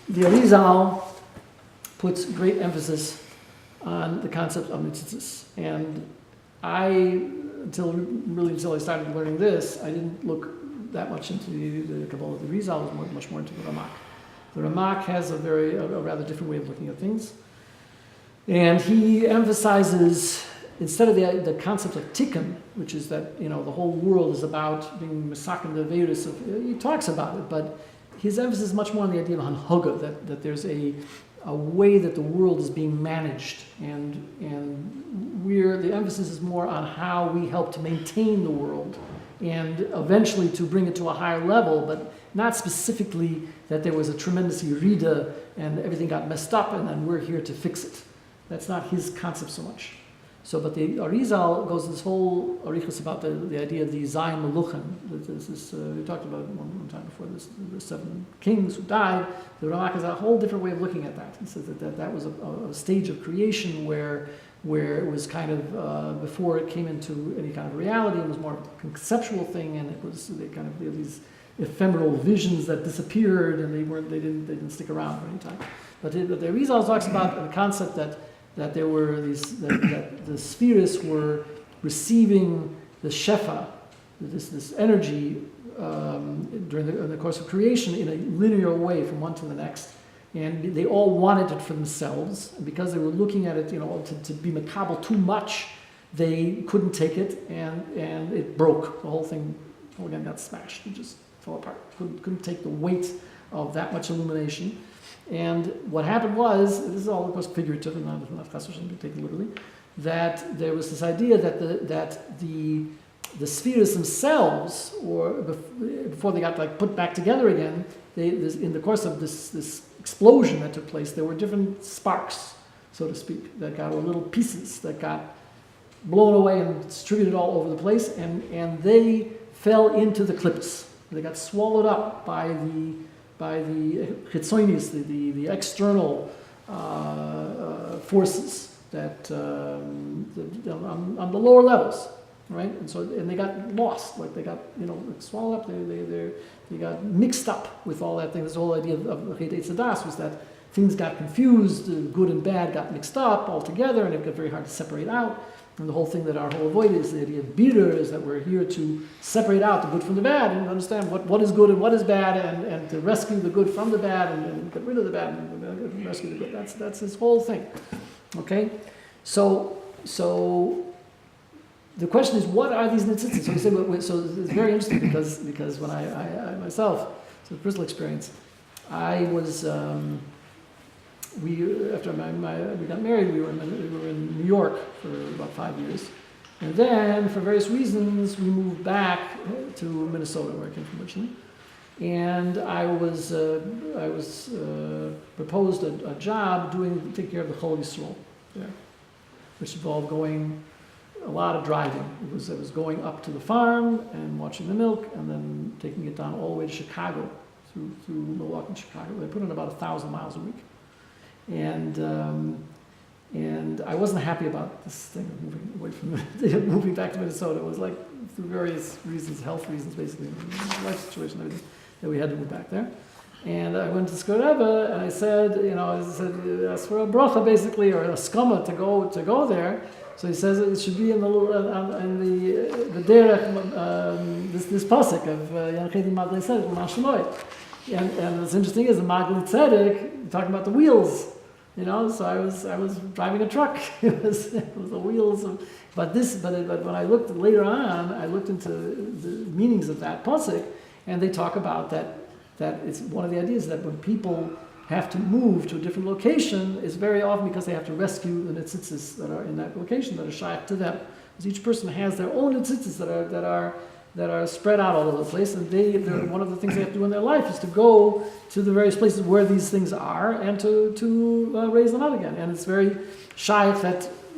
the Arizal puts great emphasis on the concept of mitzitzis. And until I started learning this, I didn't look that much into the Kabbalah. The Arizal was much more into the Ramak. The Ramak has a rather different way of looking at things. And he emphasizes, instead of the concept of tikkun, which is that the whole world is about being masakin the virus, he talks about it, but his emphasis is much more on the idea of hanhoga, that there's a way that the world is being managed, and the emphasis is more on how we help to maintain the world and eventually to bring it to a higher level, but not specifically that there was a tremendous yerida and everything got messed up and then we're here to fix it. That's not his concept so much. So, but the Arizal goes this whole arichas about the idea of the Zayin Meluchim. We talked about it one time before, the 7 kings who died. The Ramak has a whole different way of looking at that. He says that was a stage of creation where it was kind of, before it came into any kind of reality, it was more of a conceptual thing, and it was these ephemeral visions that disappeared, and they didn't stick around for any time. But the Arizal talks about the concept that there were that the spheres were receiving the shefa, this energy during the course of creation in a linear way from one to the next, and they all wanted it for themselves. And because they were looking at it, to be makabel too much, they couldn't take it, and it broke. The whole thing again got smashed. It just fell apart. Couldn't take the weight of that much illumination. And what happened was, this is all of course figurative and not taken literally, that there was this idea that the spheres themselves, or before they got put back together again, in the course of this explosion that took place, there were different sparks, so to speak, that got, or little pieces that got blown away and distributed all over the place, and they fell into the clippus. They got swallowed up by the chitzonis, the external forces that on the lower levels, right? And they got lost, they got swallowed up. They got mixed up with all that thing. This whole idea of Chet Eitzadas was that things got confused, good and bad got mixed up all together, and it got very hard to separate out. And the whole thing that our whole avoid is the idea of bidur, is that we're here to separate out the good from the bad and understand what is good and what is bad, and to rescue the good from the bad and get rid of the bad and rescue the good. That's his whole thing. Okay? So the question is, what are these netzitzis? So he said, so it's very interesting because when I myself, so personal experience, I was after we got married, we were in New York for about 5 years, and then for various reasons we moved back to Minnesota, where I came from originally. And I was proposed a job taking care of the Chol Yisrael there, which involved a lot of driving. It was going up to the farm and watching the milk, and then taking it down all the way to Chicago, through Milwaukee and Chicago. They put in about 1,000 miles a week. And I wasn't happy about this thing of moving away from moving back to Minnesota. It was through various reasons, health reasons, basically, life situation, everything, that we had to move back there. And I went to Skoreva, and I said, ask for a bracha, basically, or a skama to go there. So he says it should be in the derech, this pasuk of Yanchedi Magli Tzedek, Hashem Ro'i. And what's interesting is the Magli Tzedek talking about the wheels. So I was driving a truck. It was the wheels of, but when I looked later on, I looked into the meanings of that pasuk, and they talk about that it's one of the ideas that when people have to move to a different location, is very often because they have to rescue the netzitzis that are in that location, that are shaykh to them. Because each person has their own netzitzis that are spread out all over the place, and one of the things they have to do in their life is to go to the various places where these things are and to raise them out again. And it's very shaykh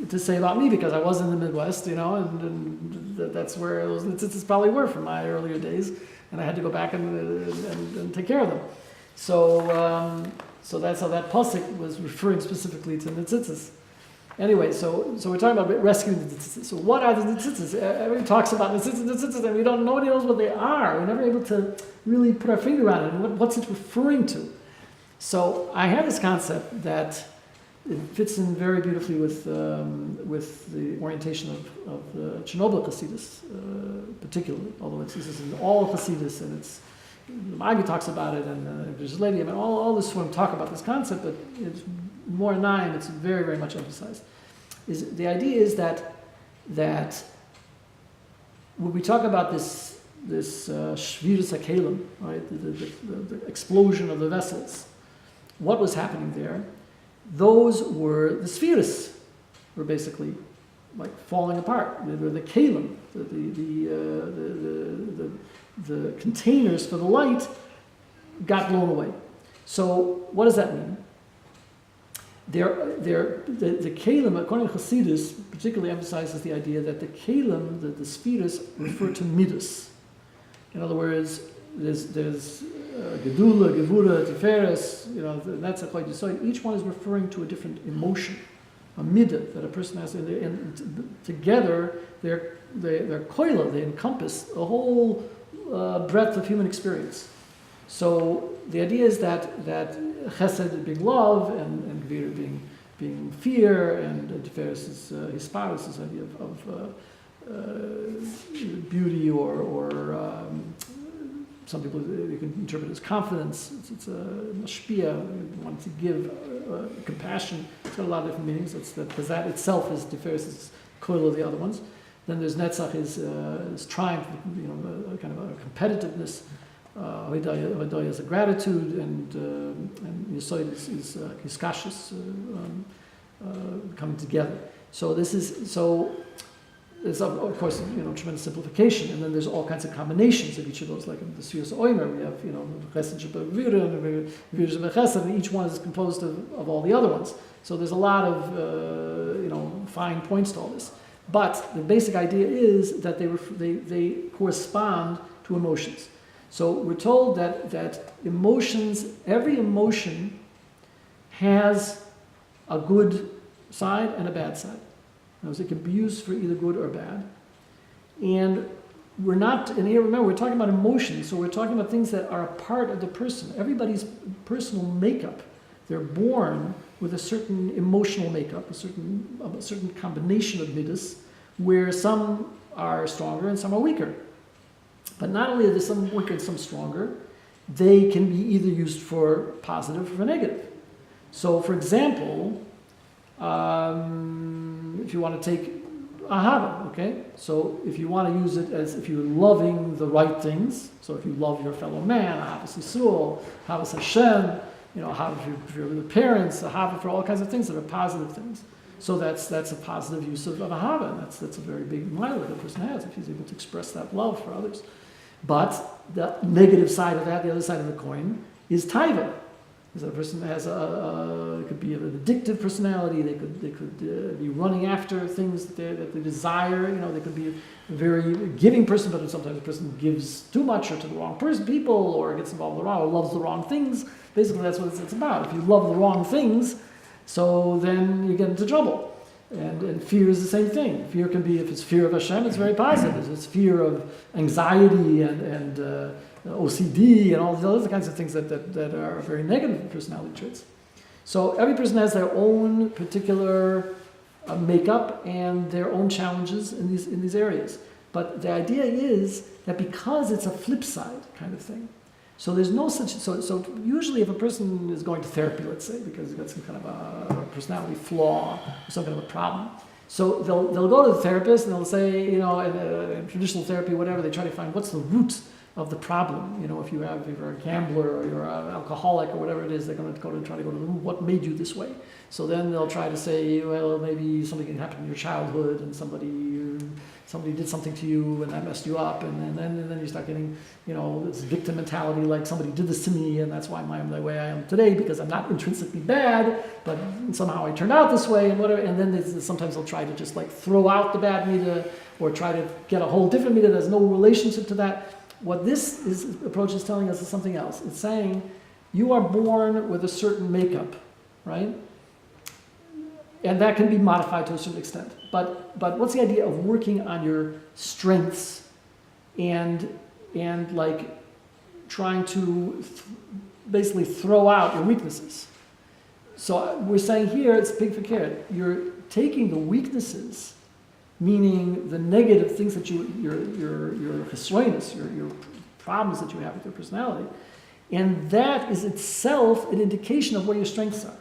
to say about me, because I was in the Midwest, and that's where those netzitzis probably were from my earlier days, and I had to go back and take care of them. So that's how that pasuk was referring specifically to netzitzis. Anyway, so we're talking about rescuing the netzitzis. So what are the netzitzis? Everybody talks about netzitzis, and nobody knows what they are. We're never able to really put our finger on it and what's it referring to. So I have this concept that it fits in very beautifully with the orientation of Chernobyl Hasidus, particularly. Although this is in all Hasidus, and it's the Magi talks about it, and there's a lady. I mean, all this one talk about this concept, but it's more nine. It's very, very much emphasized. Is the idea is that when we talk about this Shvirus HaKelim, right, the explosion of the vessels, what was happening there? Those were the spheres, were basically like falling apart. They were the kelim, the containers for the light got blown away. So what does that mean? The kelim, according to Hasidus, particularly emphasizes the idea that the kelim, the spheres, refer to Midos. In other words, there's Gedula, Gevura, Tiferes, that's a quite. So each one is referring to a different emotion, a midah that a person has, and together they're koila, they encompass a whole breadth of human experience. So the idea is that Chesed being love, and Gevura being fear, and Tiferes is Hisparis, this idea of beauty or some people, you can interpret it as confidence. It's a mashpia, wanting to give, compassion. It's got a lot of different meanings. Because that itself is Tiferes, is koil of the other ones. Then there's Netzach, is triumph, a kind of a competitiveness. Hodaya is a gratitude, and Yisoid is hiskashus, coming together. So this is There's of course tremendous simplification, and then there's all kinds of combinations of each of those. Like in the Suyas Oimer, we have Chesed Shebavira and Vira Shebechesed, and each one is composed of all the other ones. So there's a lot of fine points to all this. But the basic idea is that they correspond to emotions. So we're told that emotions, every emotion has a good side and a bad side. It can be used for either good or bad. And here remember, we're talking about emotions, so we're talking about things that are a part of the person. Everybody's personal makeup, they're born with a certain emotional makeup, a certain combination of midas, where some are stronger and some are weaker. But not only are there some weaker and some stronger, they can be either used for positive or for negative. So, for example, if you want to take ahava, okay? So if you want to use it as if you're loving the right things, so if you love your fellow man, ahavas Yisrael, ahavas Hashem, ahava for your parents, ahava for all kinds of things that are positive things. So that's a positive use of ahava, and that's a very big mile that a person has if he's able to express that love for others. But the negative side of that, the other side of the coin, is taiva. Because a person has it could be an addictive personality. They could be running after things that they desire. They could be a very giving person, but sometimes a person gives too much or to the wrong people, or gets involved in the wrong, or loves the wrong things. Basically, that's what it's about. If you love the wrong things, so then you get into trouble. And fear is the same thing. Fear can be, if it's fear of Hashem, it's very positive. If it's fear of anxiety and OCD and all these other kinds of things that are very negative personality traits. So every person has their own particular makeup and their own challenges in these areas. But the idea is that because it's a flip side kind of thing, so there's no such. So usually, if a person is going to therapy, let's say, because he's got some kind of a personality flaw or some kind of a problem, so they'll go to the therapist and they'll say, in traditional therapy, whatever, they try to find what's the root of the problem. If you're a gambler or you're an alcoholic or whatever it is, they're going to try to go to what made you this way. So then they'll try to say, well, maybe something happened in your childhood and somebody did something to you and that messed you up, and then you start getting this victim mentality, like somebody did this to me and that's why I'm the way I am today, because I'm not intrinsically bad, but somehow I turned out this way and whatever. And then sometimes they'll try to just like throw out the bad midah or try to get a whole different midah that has no relationship to that. What this approach is telling us is something else. It's saying you are born with a certain makeup, right? And that can be modified to a certain extent. But what's the idea of working on your strengths and like trying to basically throw out your weaknesses. So we're saying here, it's pig for carrot. You're taking the weaknesses, meaning the negative things that your chesroinus, your problems that you have with your personality, and that is itself an indication of what your strengths are.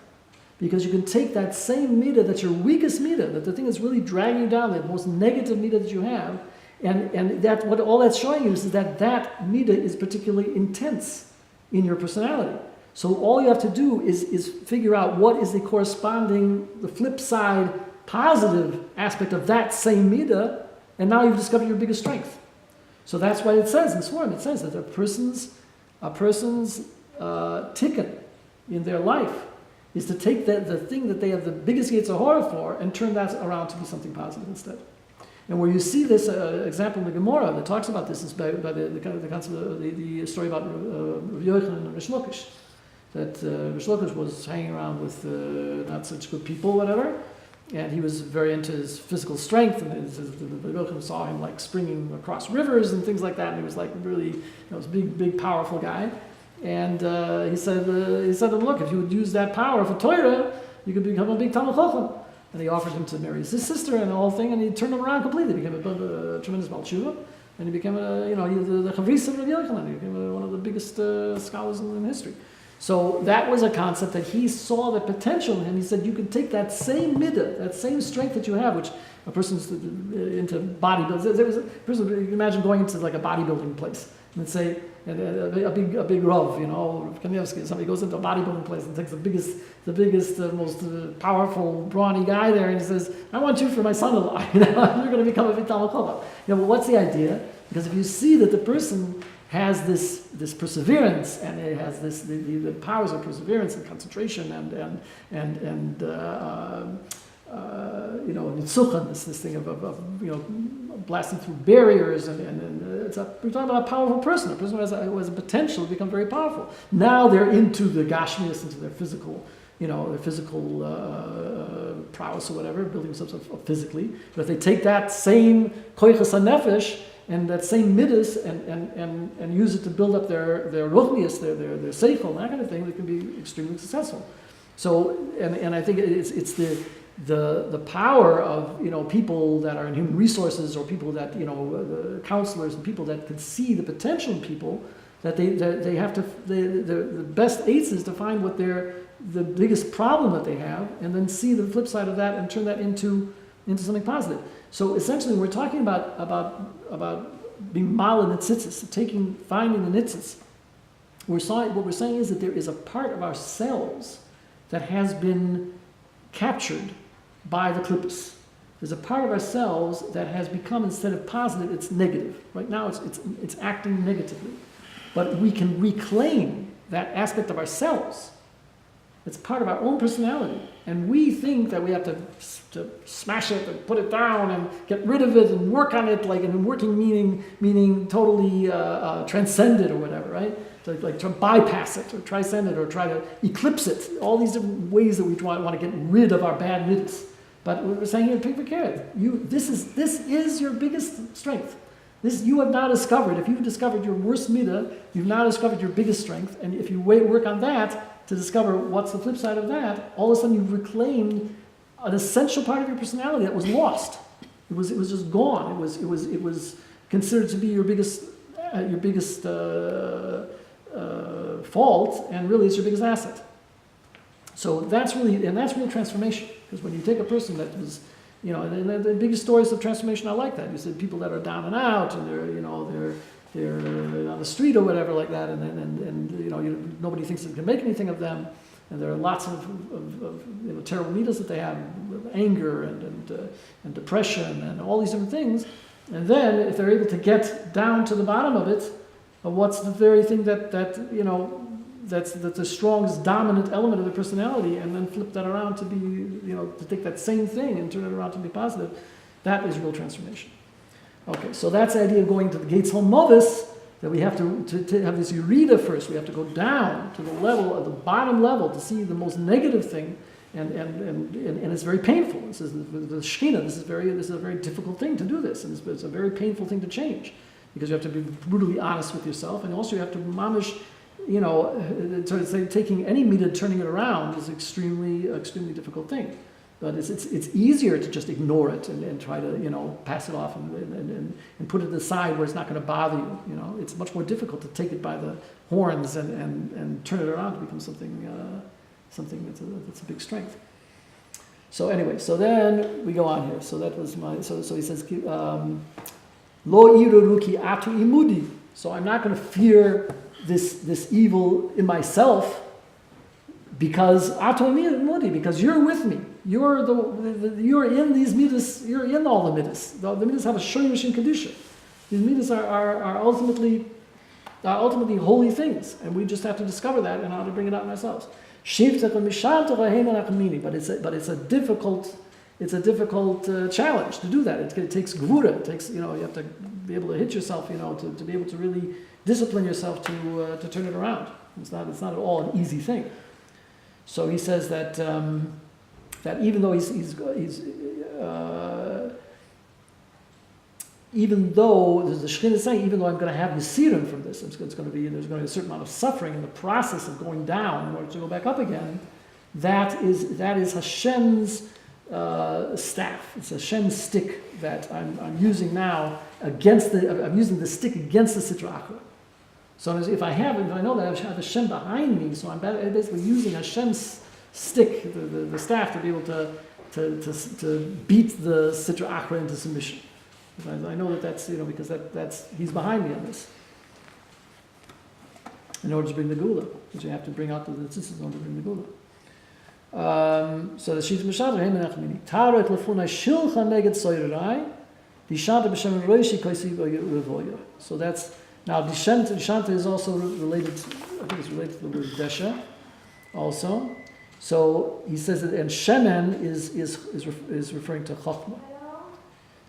Because you can take that same midah, that's your weakest midah, that the thing that's really dragging you down, the most negative midah that you have, and that what all that's showing you is that midah is particularly intense in your personality. So all you have to do is figure out what is the corresponding, the flip side, positive aspect of that same midah, and now you've discovered your biggest strength. So that's why it says in Swarm, it says that a person's tikkun in their life is to take the thing that they have the biggest gates of horror for and turn that around to be something positive instead. And where you see this example in the Gemara that talks about this is by the concept of the story about Rav Yochanan and Rish Lakish. That Rish Lakish was hanging around with not such good people, whatever, and he was very into his physical strength, and the Yochanan saw him like springing across rivers and things like that, and he was like really, was a big, powerful guy. And he said to him, look, if you would use that power for Torah, you could become a big Talmid Chacham. And he offered him to marry his sister and the whole thing, and he turned him around completely. He became a tremendous Baal Tshuva, and he became the Chavris of Rav Yochanan. He became one of the biggest scholars in history. So that was a concept that he saw the potential in him. He said, you can take that same midah, that same strength that you have, which a person's into bodybuilding. There was a person, you can imagine going into like a bodybuilding place, and say, a big Rav, Kanievsky, somebody goes into a bodybuilding place and takes the biggest, most powerful, brawny guy there, and he says, I want you for my son-in-law, you're going to become a big Talmid Chacham. But what's the idea? Because if you see that the person has this perseverance, and it has the powers of perseverance and concentration and nitzuchan, this thing of blasting through barriers, and we're talking about a powerful person, a person who has a potential to become very powerful. Now they're into the gashmias, into their physical, prowess or whatever, building themselves up physically. But if they take that same koichas hanefesh and that same midas and use it to build up their ruchnias, their seichel, that kind of thing, they can be extremely successful. So, and I think it's the power of people that are in human resources, or people that the counselors and people that can see the potential in people, that they have to the best aids is to find what the biggest problem that they have, and then see the flip side of that and turn that into something positive. So essentially, we're talking about being mal and nitzitzis, finding the nitzitzis. What we're saying is that there is a part of ourselves that has been captured by the klippus. There's a part of ourselves that has become, instead of positive, it's negative. Right now it's acting negatively. But we can reclaim that aspect of ourselves. It's part of our own personality. And we think that we have to smash it and put it down and get rid of it and work on it, and working meaning totally transcend it or whatever, right? Like try to bypass it or transcend it or try to eclipse it. All these different ways that we want to get rid of our bad midas. But what we're saying here, pig for carrot. This is your biggest strength. This you have now discovered. If you've discovered your worst midah, you've now discovered your biggest strength. And if you work on that to discover what's the flip side of that, all of a sudden you've reclaimed an essential part of your personality that was lost. It was just gone. It was considered to be your biggest fault, and really it's your biggest asset. So that's really transformation. Because when you take a person that was, and the biggest stories of transformation are like that. You said people that are down and out, and they're on the street or whatever like that, and nobody thinks they can make anything of them, and there are lots of terrible midas that they have, anger and depression and all these different things, and then if they're able to get down to the bottom of it, of what's the very thing that's the strongest dominant element of the personality, and then flip that around to be, to take that same thing and turn it around to be positive, that is real transformation. Okay, so that's the idea of going to the gates home movis, that we have to have this urida first. We have to go down to the level, at the bottom level, to see the most negative thing, and it's very painful. This is the Shekhinah. This is a very difficult thing to do this, and it's a very painful thing to change, because you have to be brutally honest with yourself, and also you have to mamish so it's like taking any midah, turning it around is extremely difficult thing. But it's easier to just ignore it and try to pass it off and put it aside where it's not going to bother you. It's much more difficult to take it by the horns and turn it around to become something that's a big strength. So anyway, so then we go on here. So that was so he says lo iruruki atu imudi. So I'm not going to fear this evil in myself because atu imudi, because you're with me. You're in these midas. You're in all the midas. The midas have a shoyrish in kedusha. These midas are ultimately holy things, and we just have to discover that and how to bring it out in ourselves. But it's a difficult challenge to do that. It takes gvura. It takes you have to be able to hit yourself. To be able to really discipline yourself to turn it around. It's not at all an easy thing. So he says that even though even though the Shekhinah is saying, even though I'm going to have Yisirim from this, there's going to be a certain amount of suffering in the process of going down in order to go back up again. That is Hashem's staff. It's Hashem's stick that I'm using now against I'm using the stick against the Sitra Achra. So if I know that I have Hashem behind me, so I'm basically using Hashem's stick, the staff, to be able to beat the Sitra Achra into submission. I know that's because that's he's behind me on this. In order to bring the gula, because you have to bring out the tzitzis in order to bring the gula. So the sheet mishad rehem enachmini taret lefunai shilcha neged soirai dishanta b'shem roishi koisi revoya. So that's now dishanta is also related. I think it's related to the word desha, also. So he says that, and shemen is referring to chachma.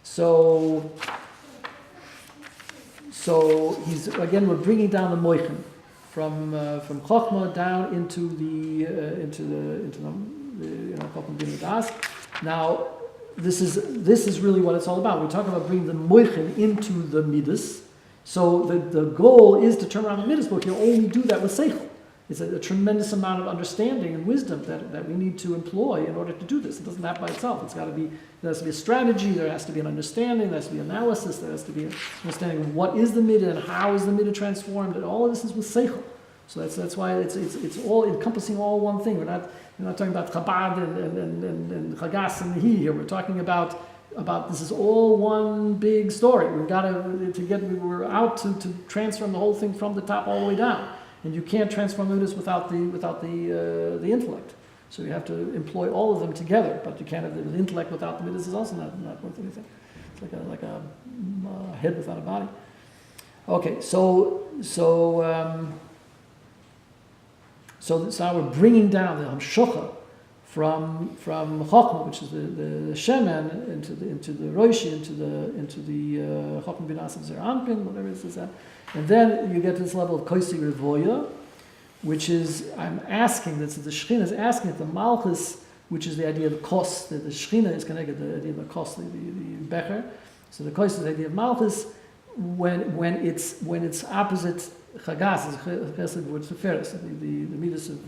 So he's again, we're bringing down the moichin from chachma down into the chachma bin das. Now this is really what it's all about. We're talking about bringing the moichin into the midas. So the goal is to turn around the midas, but you can only do that with seichel. It's a tremendous amount of understanding and wisdom that we need to employ in order to do this. It doesn't happen by itself. There has to be a strategy, there has to be an understanding, there has to be analysis, there has to be an understanding of what is the midah and how is the midah transformed, and all of this is with seichel. So that's why it's all encompassing all one thing. We're not talking about Chabad and Chagas and Hi here. We're talking about this is all one big story. We're out to transform the whole thing from the top all the way down. And you can't transform midas without the intellect. So you have to employ all of them together. But you can't have the intellect without the midas is also not worth anything. It's like a head without a body. Okay, so now we're bringing down the hamshocha from chachma, which is the shemen, into the roishi, into the chachma bin asav zer anpin, whatever it is. And then you get to this level of koisi revoya, which is, I'm asking, the Shekhinah is asking that the malchus, which is the idea of the kos, that the Shekhinah is connected to the idea of the kos, the becher. So the kos is the idea of malchus when it's opposite chagas, is chesed word tiferes, the midas of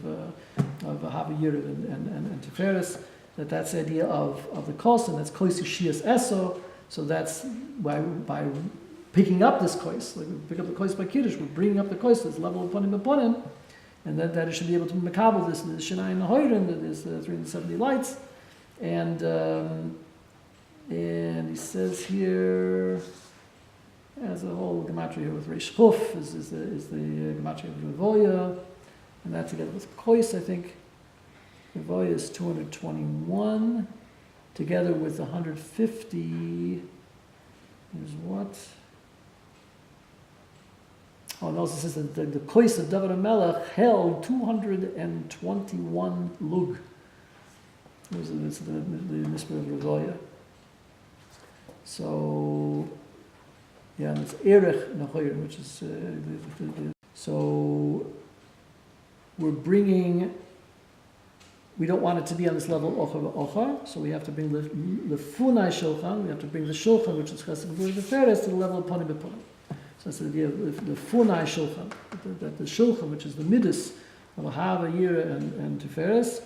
hava yirav and tiferes. That's the idea of the kos, and that's koisi shias eso. So that's by picking up this kois, like we pick up the kois by kiddush, we're bringing up the kois, this level of ponim upon and that it should be able to makabel this, the shenai and the hoirin, that is the 370 lights, and he says here, as a whole gematria here with Reish Chuf is the gematria of Revoya, and that together with kois, I think Revoya is 221, together with 150. Here's what. Oh, and also says that the kois of David HaMelech held 221 lug. This is the Misper of Revoya. So, yeah, and it's Erech Nachoyer, which is so we're bringing. We don't want it to be on this level ocha v'ocha, so we have to bring the funai shulchan. We have to bring the shulchan, which is chesed gvur v'feres, to the level of ponim b'ponim. So that's the idea of the Funai Shulchan, that the Shulchan, which is the Midos of Ahava, Yira, and Tiferes,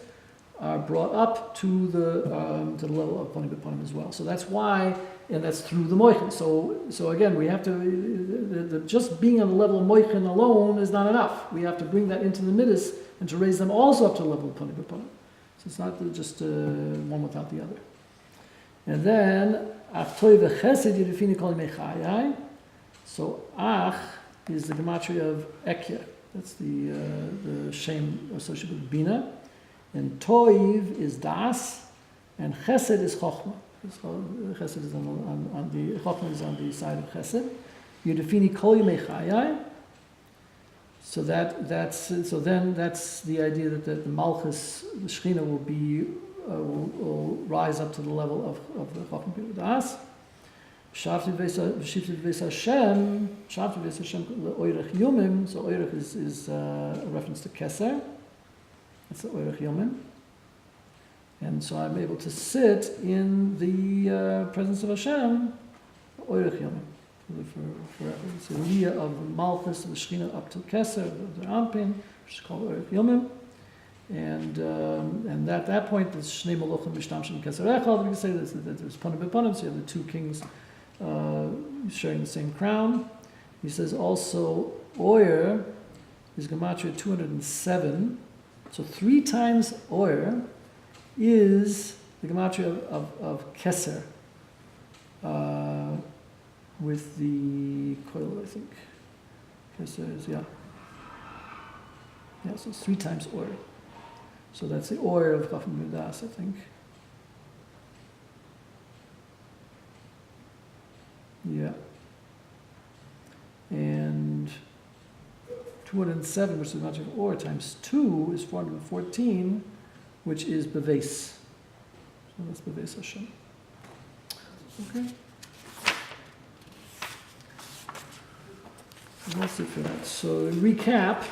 are brought up to the level of Panim B'Panim as well. So that's why, and that's through the Moichin. So again, we have to, just being on the level of Moichin alone is not enough. We have to bring that into the Midos and to raise them also up to the level of Panim B'Panim. So it's not just one without the other. And then, Ach Toiv V'Chesed Yerifini Kol Yimei Chayai. So Ach is the gematria of Ekya. That's the shame associated with Bina. And Toiv is Das, and Chesed is Chochmah. Chesed is on the Chochmah is on the side of Chesed. Yerifini Kol Yimei Chayai. So that's the idea that the Malchus, the Shechina, will rise up to the level of the Chochmah Bina Das. Shavti V'es Hashem, Oirech Yomim. So Oirech is a reference to Keser. That's the Oirech Yomim. And so I'm able to sit in the presence of Hashem, Oirech Yomim, forever. It's the idea of the Malchus, of the Shechina, up to Keser, the Ampin, which is called Oirech Yomim. And at that point, there's Shnei Molochim Mishtamshim Keser Echad. We can say that there's Panim B'Panim, so you have the two kings sharing the same crown. He says also Oyer is gematria 207. So 3 times Oyer is the gematria of Keser with the Koil, I think. Keser is, yeah. Yeah, so it's 3 times Oyer. So that's the Oyer of Chafim Midas, I think. Yeah. And 207, which is the gematria of Or, times 2 is 414, which is Beves. So that's Beves Hashem. Okay. And that's it for that. So to recap,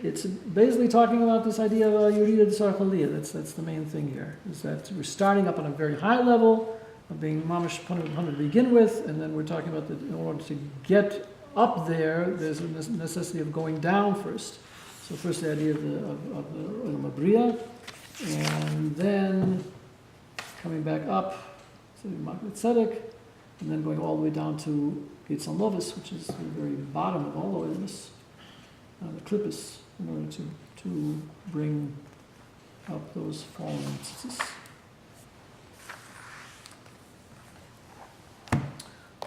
it's basically talking about this idea of Yerida D'Sar Chaliyah. That's the main thing here, is that we're starting up on a very high level, of being mamash Panim B'Panim to begin with, and then we're talking about that in order to get up there, there's a necessity of going down first. So first the idea of the Olam Abriya, and then coming back up, so Makbet Tzedek, and then going all the way down to Yitzhak Lovis, which is the very bottom of all of this, the Klippus, in order to bring up those fallen instances.